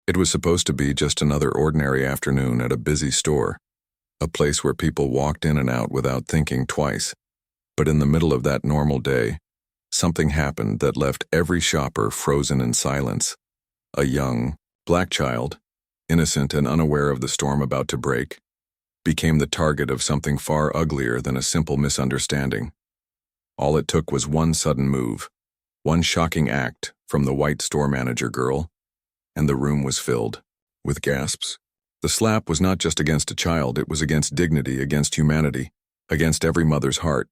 It was supposed to be just another ordinary afternoon at a busy store, a place where people walked in and out without thinking twice. But in the middle of that normal day, something happened that left every shopper frozen in silence. A young, black child, innocent and unaware of the storm about to break, became the target of something far uglier than a simple misunderstanding. All it took was one sudden move, one shocking act from the white store manager girl, and the room was filled with gasps. The slap was not just against a child, it was against dignity, against humanity, against every mother's heart.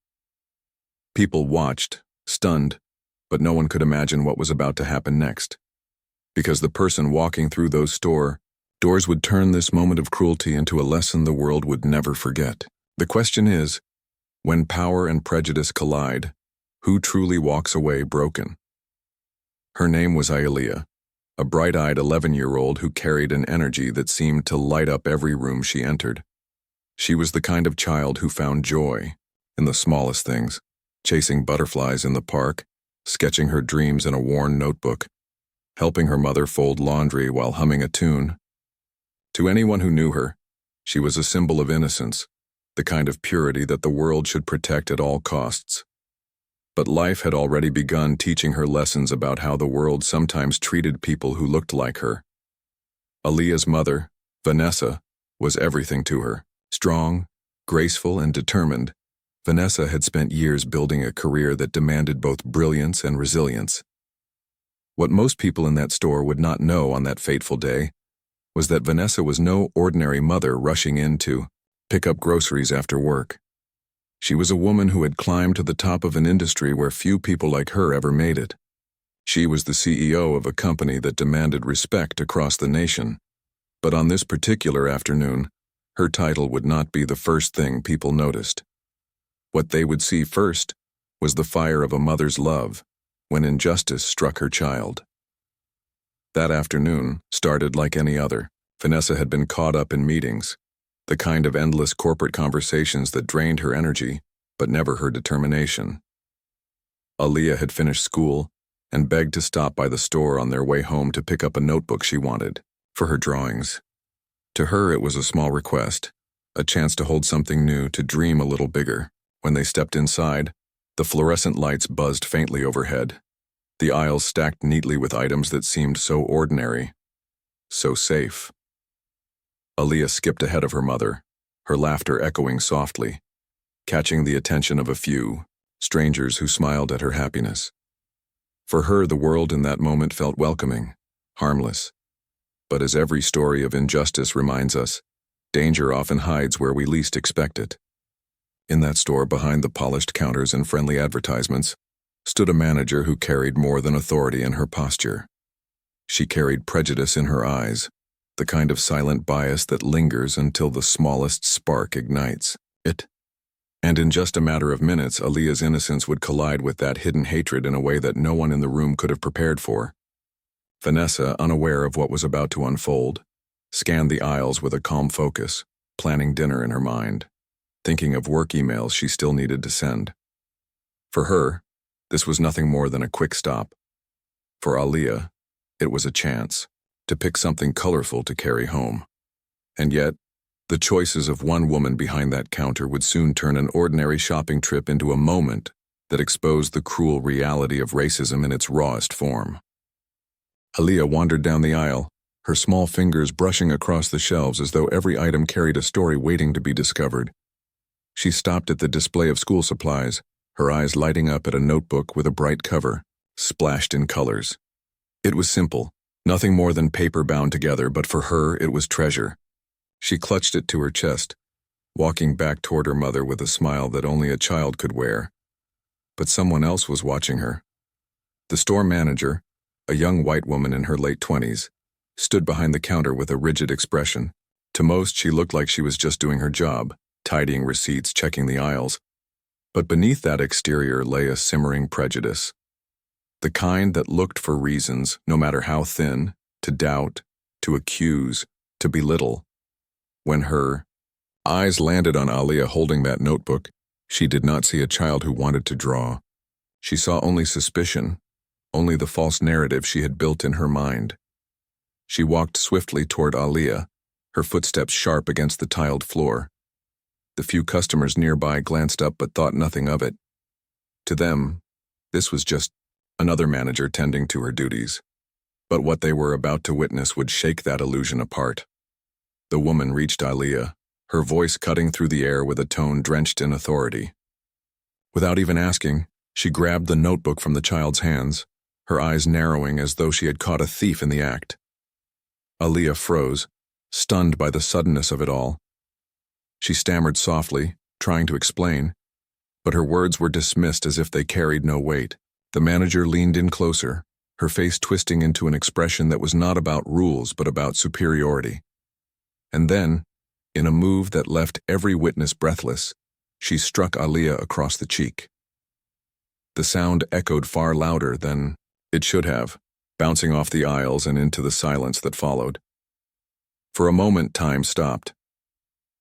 People watched, stunned, but no one could imagine what was about to happen next. Because the person walking through those store doors would turn this moment of cruelty into a lesson the world would never forget. The question is, when power and prejudice collide, who truly walks away broken? Her name was Aaliyah, a bright-eyed 11-year-old who carried an energy that seemed to light up every room she entered. She was the kind of child who found joy in the smallest things, chasing butterflies in the park, sketching her dreams in a worn notebook, helping her mother fold laundry while humming a tune. To anyone who knew her, she was a symbol of innocence, the kind of purity that the world should protect at all costs. But life had already begun teaching her lessons about how the world sometimes treated people who looked like her. Aaliyah's mother, Vanessa, was everything to her. Strong, graceful, and determined, Vanessa had spent years building a career that demanded both brilliance and resilience. What most people in that store would not know on that fateful day was that Vanessa was no ordinary mother rushing in to pick up groceries after work. She was a woman who had climbed to the top of an industry where few people like her ever made it. She was the CEO of a company that demanded respect across the nation. But on this particular afternoon, her title would not be the first thing people noticed. What they would see first was the fire of a mother's love when injustice struck her child. That afternoon started like any other. Vanessa had been caught up in meetings, the kind of endless corporate conversations that drained her energy, but never her determination. Aaliyah had finished school and begged to stop by the store on their way home to pick up a notebook she wanted for her drawings. To her, it was a small request, a chance to hold something new, to dream a little bigger. When they stepped inside, the fluorescent lights buzzed faintly overhead. The aisles stacked neatly with items that seemed so ordinary, so safe. Aaliyah skipped ahead of her mother, her laughter echoing softly, catching the attention of a few strangers who smiled at her happiness. For her, the world in that moment felt welcoming, harmless. But as every story of injustice reminds us, danger often hides where we least expect it. In that store, behind the polished counters and friendly advertisements, stood a manager who carried more than authority in her posture. She carried prejudice in her eyes, the kind of silent bias that lingers until the smallest spark ignites it. And in just a matter of minutes, Aaliyah's innocence would collide with that hidden hatred in a way that no one in the room could have prepared for. Vanessa, unaware of what was about to unfold, scanned the aisles with a calm focus, planning dinner in her mind, thinking of work emails she still needed to send. For her, this was nothing more than a quick stop. For Aaliyah, it was a chance to pick something colorful to carry home. And yet, the choices of one woman behind that counter would soon turn an ordinary shopping trip into a moment that exposed the cruel reality of racism in its rawest form. Aaliyah wandered down the aisle, her small fingers brushing across the shelves as though every item carried a story waiting to be discovered. She stopped at the display of school supplies, her eyes lighting up at a notebook with a bright cover, splashed in colors. It was simple, nothing more than paper bound together, but for her it was treasure. She clutched it to her chest, walking back toward her mother with a smile that only a child could wear. But someone else was watching her. The store manager, a young white woman in her late 20s, stood behind the counter with a rigid expression. To most, she looked like she was just doing her job, tidying receipts, checking the aisles. But beneath that exterior lay a simmering prejudice. The kind that looked for reasons, no matter how thin, to doubt, to accuse, to belittle. When her eyes landed on Aaliyah holding that notebook, she did not see a child who wanted to draw. She saw only suspicion, only the false narrative she had built in her mind. She walked swiftly toward Aliyah, her footsteps sharp against the tiled floor. The few customers nearby glanced up but thought nothing of it. To them, this was just another manager tending to her duties. But what they were about to witness would shake that illusion apart. The woman reached Aliyah, her voice cutting through the air with a tone drenched in authority. Without even asking, she grabbed the notebook from the child's hands, her eyes narrowing as though she had caught a thief in the act. Aliyah froze, stunned by the suddenness of it all. She stammered softly, trying to explain, but her words were dismissed as if they carried no weight. The manager leaned in closer, her face twisting into an expression that was not about rules but about superiority. And then, in a move that left every witness breathless, she struck Aliyah across the cheek. The sound echoed far louder than it should have, bouncing off the aisles and into the silence that followed. For a moment, time stopped.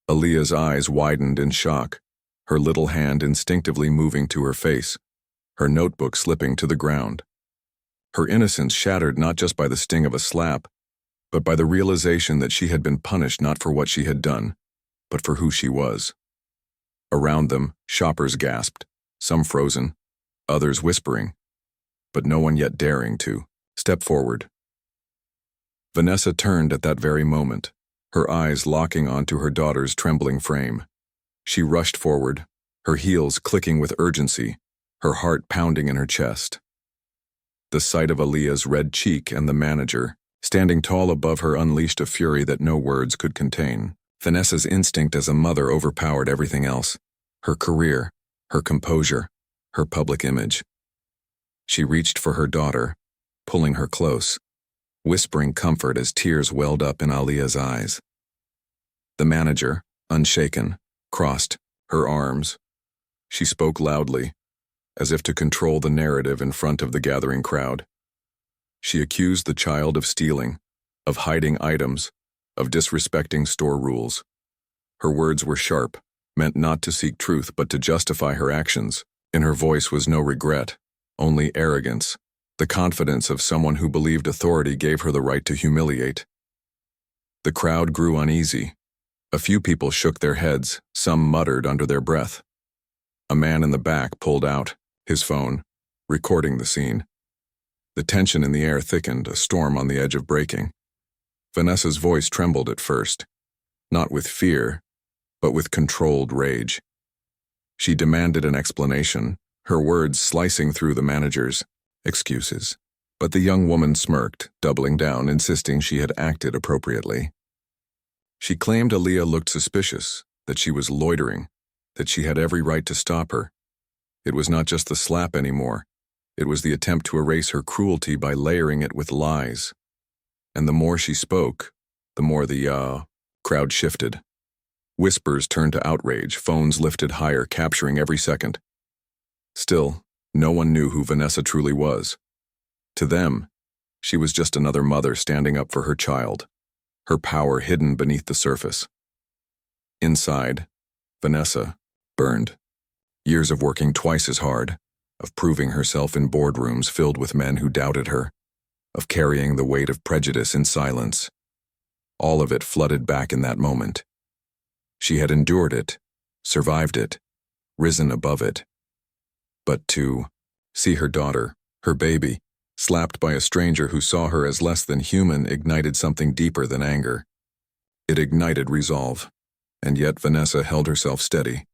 Aliyah's eyes widened in shock, her little hand instinctively moving to her face, her notebook slipping to the ground. Her innocence shattered not just by the sting of a slap, but by the realization that she had been punished not for what she had done, but for who she was. Around them, shoppers gasped, some frozen, others whispering, but no one yet daring to step forward. Vanessa turned at that very moment, her eyes locking onto her daughter's trembling frame. She rushed forward, her heels clicking with urgency, her heart pounding in her chest. The sight of Aliyah's red cheek and the manager, standing tall above her, unleashed a fury that no words could contain. Vanessa's instinct as a mother overpowered everything else, her career, her composure, her public image. She reached for her daughter, pulling her close, whispering comfort as tears welled up in Aliyah's eyes. The manager, unshaken, crossed her arms. She spoke loudly, as if to control the narrative in front of the gathering crowd. She accused the child of stealing, of hiding items, of disrespecting store rules. Her words were sharp, meant not to seek truth but to justify her actions. In her voice was no regret, only arrogance, the confidence of someone who believed authority gave her the right to humiliate. The crowd grew uneasy. A few people shook their heads, some muttered under their breath. A man in the back pulled out his phone, recording the scene. The tension in the air thickened, a storm on the edge of breaking. Vanessa's voice trembled at first, not with fear, but with controlled rage. She demanded an explanation, her words slicing through the manager's excuses. But the young woman smirked, doubling down, insisting she had acted appropriately. She claimed Aliyah looked suspicious, that she was loitering, that she had every right to stop her. It was not just the slap anymore. It was the attempt to erase her cruelty by layering it with lies. And the more she spoke, the more the crowd shifted. Whispers turned to outrage, phones lifted higher, capturing every second. Still, no one knew who Vanessa truly was. To them, she was just another mother standing up for her child, her power hidden beneath the surface. Inside, Vanessa burned. Years of working twice as hard, of proving herself in boardrooms filled with men who doubted her, of carrying the weight of prejudice in silence. All of it flooded back in that moment. She had endured it, survived it, risen above it. But to see her daughter, her baby, slapped by a stranger who saw her as less than human ignited something deeper than anger. It ignited resolve, and yet Vanessa held herself steady.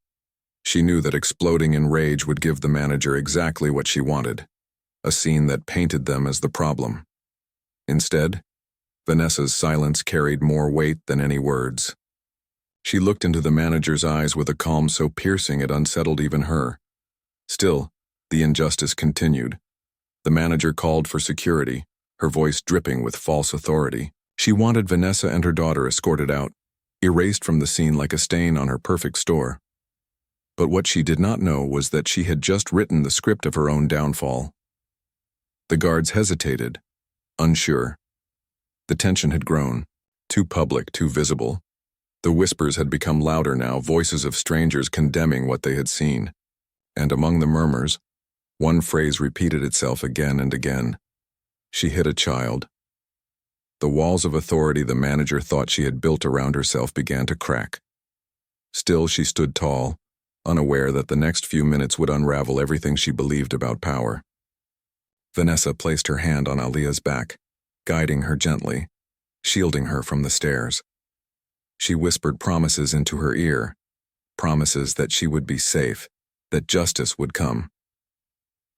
She knew that exploding in rage would give the manager exactly what she wanted, a scene that painted them as the problem. Instead, Vanessa's silence carried more weight than any words. She looked into the manager's eyes with a calm so piercing it unsettled even her. Still, the injustice continued. The manager called for security, her voice dripping with false authority. She wanted Vanessa and her daughter escorted out, erased from the scene like a stain on her perfect store. But what she did not know was that she had just written the script of her own downfall. The guards hesitated, unsure. The tension had grown, too public, too visible. The whispers had become louder now, voices of strangers condemning what they had seen. And among the murmurs, one phrase repeated itself again and again. She hit a child. The walls of authority the manager thought she had built around herself began to crack. Still, she stood tall, unaware that the next few minutes would unravel everything she believed about power. Vanessa placed her hand on Alia's back, guiding her gently, shielding her from the stairs. She whispered promises into her ear, promises that she would be safe, that justice would come.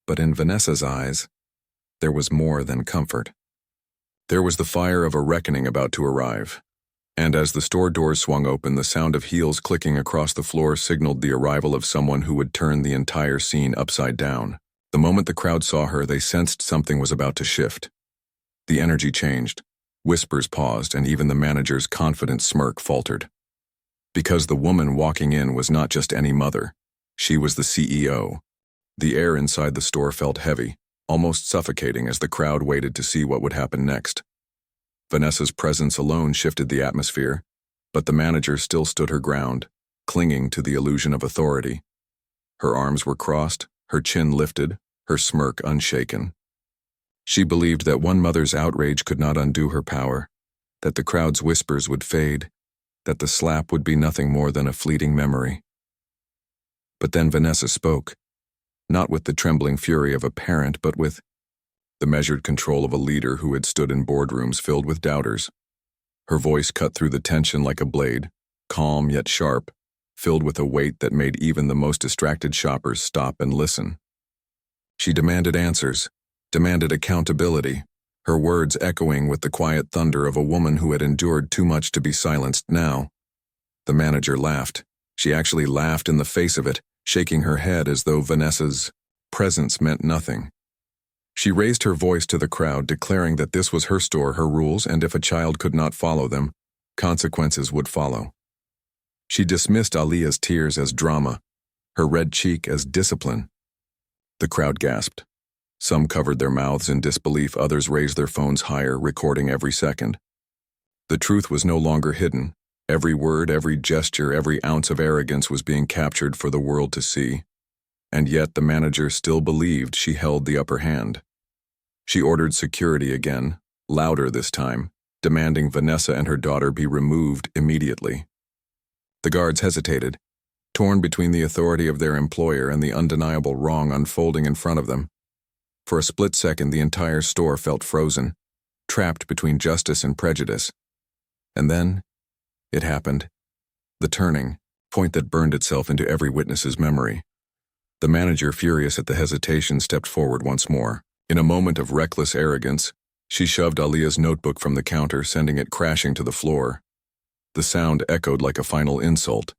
But in Vanessa's eyes, there was more than comfort. There was the fire of a reckoning about to arrive. And as the store doors swung open, the sound of heels clicking across the floor signaled the arrival of someone who would turn the entire scene upside down. The moment the crowd saw her, they sensed something was about to shift. The energy changed, whispers paused, and even the manager's confident smirk faltered. Because the woman walking in was not just any mother, she was the CEO. The air inside the store felt heavy, almost suffocating as the crowd waited to see what would happen next. Vanessa's presence alone shifted the atmosphere, but the manager still stood her ground, clinging to the illusion of authority. Her arms were crossed, her chin lifted, her smirk unshaken. She believed that one mother's outrage could not undo her power, that the crowd's whispers would fade, that the slap would be nothing more than a fleeting memory. But then Vanessa spoke, not with the trembling fury of a parent, but with the measured control of a leader who had stood in boardrooms filled with doubters. Her voice cut through the tension like a blade, calm yet sharp, filled with a weight that made even the most distracted shoppers stop and listen. She demanded answers, demanded accountability, her words echoing with the quiet thunder of a woman who had endured too much to be silenced now. The manager laughed. She actually laughed in the face of it, shaking her head as though Vanessa's presence meant nothing. She raised her voice to the crowd, declaring that this was her store, her rules, and if a child could not follow them, consequences would follow. She dismissed Alia's tears as drama, her red cheek as discipline. The crowd gasped. Some covered their mouths in disbelief, others raised their phones higher, recording every second. The truth was no longer hidden. Every word, every gesture, every ounce of arrogance was being captured for the world to see. And yet the manager still believed she held the upper hand. She ordered security again, louder this time, demanding Vanessa and her daughter be removed immediately. The guards hesitated, torn between the authority of their employer and the undeniable wrong unfolding in front of them. For a split second, the entire store felt frozen, trapped between justice and prejudice. And then, it happened. The turning point that burned itself into every witness's memory. The manager, furious at the hesitation, stepped forward once more. In a moment of reckless arrogance, she shoved Alia's notebook from the counter, sending it crashing to the floor. The sound echoed like a final insult,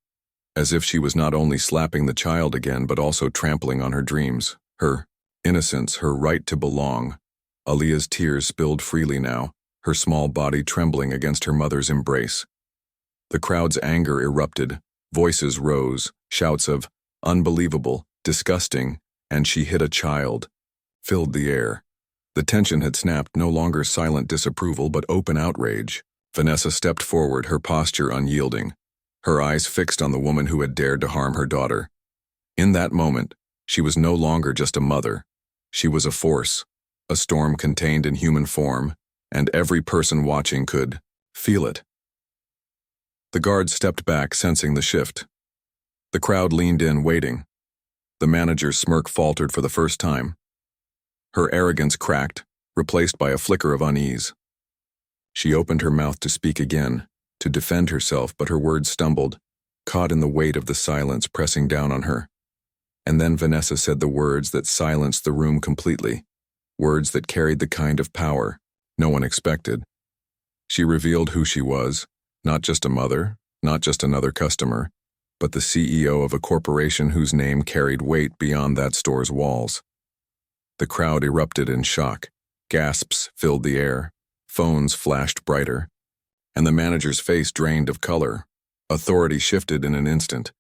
as if she was not only slapping the child again but also trampling on her dreams, her innocence, her right to belong. Alia's tears spilled freely now, her small body trembling against her mother's embrace. The crowd's anger erupted, voices rose, shouts of "unbelievable," "disgusting," and "she hit a child," filled the air. The tension had snapped, no longer silent disapproval but open outrage. Vanessa stepped forward, her posture unyielding, her eyes fixed on the woman who had dared to harm her daughter. In that moment, she was no longer just a mother. She was a force, a storm contained in human form, and every person watching could feel it. The guards stepped back, sensing the shift. The crowd leaned in, waiting. The manager's smirk faltered for the first time. Her arrogance cracked, replaced by a flicker of unease. She opened her mouth to speak again, to defend herself, but her words stumbled, caught in the weight of the silence pressing down on her. And then Vanessa said the words that silenced the room completely, words that carried the kind of power no one expected. She revealed who she was, not just a mother, not just another customer, but the CEO of a corporation whose name carried weight beyond that store's walls. The crowd erupted in shock. Gasps filled the air. Phones flashed brighter. And the manager's face drained of color. Authority shifted in an instant.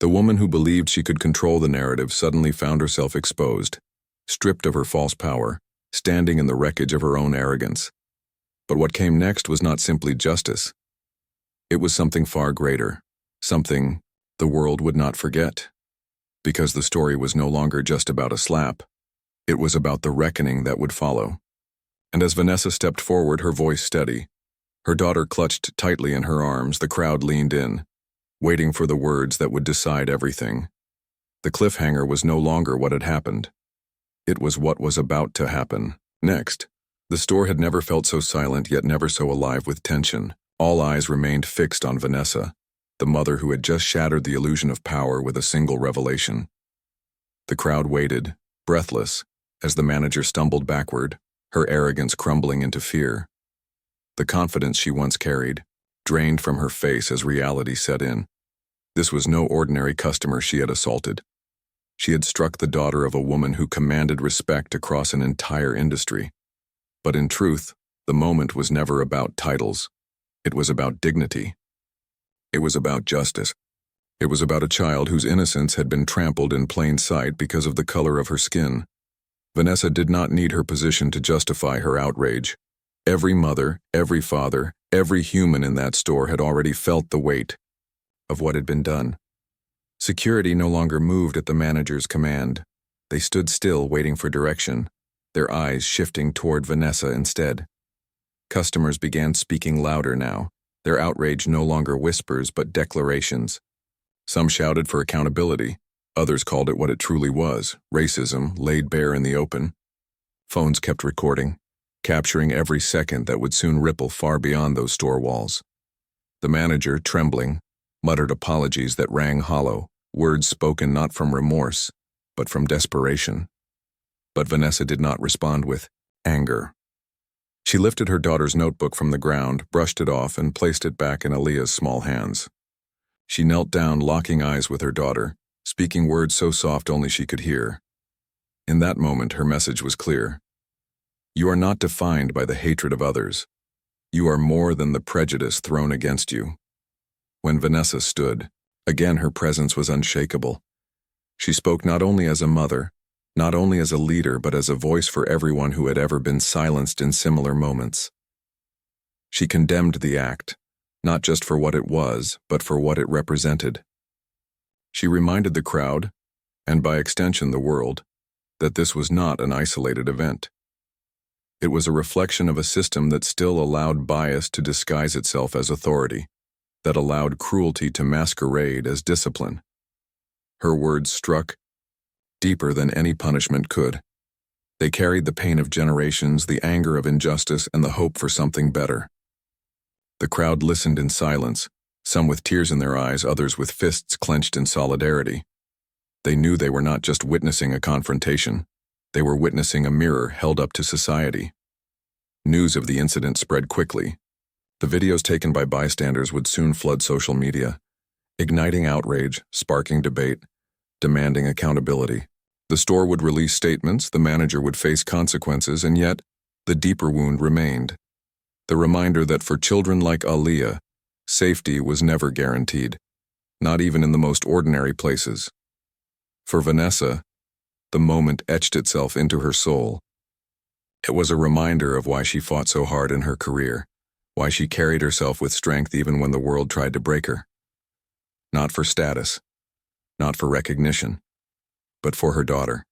The woman who believed she could control the narrative suddenly found herself exposed, stripped of her false power, standing in the wreckage of her own arrogance. But what came next was not simply justice. It was something far greater, something the world would not forget. Because the story was no longer just about a slap. It was about the reckoning that would follow. And as Vanessa stepped forward, her voice steady, her daughter clutched tightly in her arms, the crowd leaned in, waiting for the words that would decide everything. The cliffhanger was no longer what had happened. It was what was about to happen. Next, the store had never felt so silent, yet never so alive with tension. All eyes remained fixed on Vanessa, the mother who had just shattered the illusion of power with a single revelation. The crowd waited, breathless, as the manager stumbled backward, her arrogance crumbling into fear. The confidence she once carried drained from her face as reality set in. This was no ordinary customer she had assaulted. She had struck the daughter of a woman who commanded respect across an entire industry. But in truth, the moment was never about titles. It was about dignity. It was about justice. It was about a child whose innocence had been trampled in plain sight because of the color of her skin. Vanessa did not need her position to justify her outrage. Every mother, every father, every human in that store had already felt the weight of what had been done. Security no longer moved at the manager's command. They stood still, waiting for direction, their eyes shifting toward Vanessa instead. Customers began speaking louder now, their outrage no longer whispers but declarations. Some shouted for accountability, others called it what it truly was, racism laid bare in the open. Phones kept recording, capturing every second that would soon ripple far beyond those store walls. The manager, trembling, muttered apologies that rang hollow, words spoken not from remorse, but from desperation. But Vanessa did not respond with anger. She lifted her daughter's notebook from the ground, brushed it off, and placed it back in Aaliyah's small hands. She knelt down, locking eyes with her daughter, speaking words so soft only she could hear. In that moment, her message was clear. You are not defined by the hatred of others. You are more than the prejudice thrown against you. When Vanessa stood, again her presence was unshakable. She spoke not only as a mother, not only as a leader, but as a voice for everyone who had ever been silenced in similar moments. She condemned the act, not just for what it was, but for what it represented. She reminded the crowd, and by extension the world, that this was not an isolated event. It was a reflection of a system that still allowed bias to disguise itself as authority, that allowed cruelty to masquerade as discipline. Her words struck deeper than any punishment could. They carried the pain of generations, the anger of injustice, and the hope for something better. The crowd listened in silence, some with tears in their eyes, others with fists clenched in solidarity. They knew they were not just witnessing a confrontation. They were witnessing a mirror held up to society. News of the incident spread quickly. The videos taken by bystanders would soon flood social media, igniting outrage, sparking debate, demanding accountability. The store would release statements, the manager would face consequences, and yet, the deeper wound remained. The reminder that for children like Aaliyah, safety was never guaranteed, not even in the most ordinary places. For Vanessa, the moment etched itself into her soul. It was a reminder of why she fought so hard in her career, why she carried herself with strength even when the world tried to break her. Not for status, not for recognition, but for her daughter,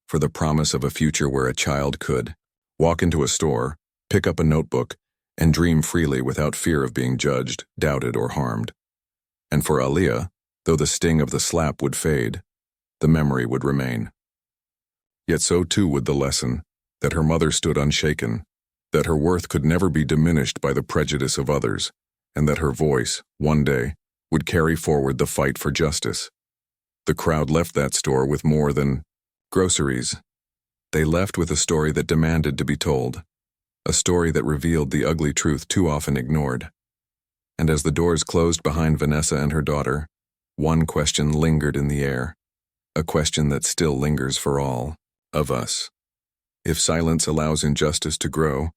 for the promise of a future where a child could walk into a store, pick up a notebook, and dream freely without fear of being judged, doubted, or harmed. And for Aaliyah, though the sting of the slap would fade, the memory would remain. Yet so too would the lesson that her mother stood unshaken, that her worth could never be diminished by the prejudice of others, and that her voice, one day, would carry forward the fight for justice. The crowd left that store with more than groceries. They left with a story that demanded to be told, a story that revealed the ugly truth too often ignored. And as the doors closed behind Vanessa and her daughter, one question lingered in the air, a question that still lingers for all of us. If silence allows injustice to grow,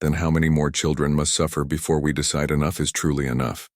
then how many more children must suffer before we decide enough is truly enough?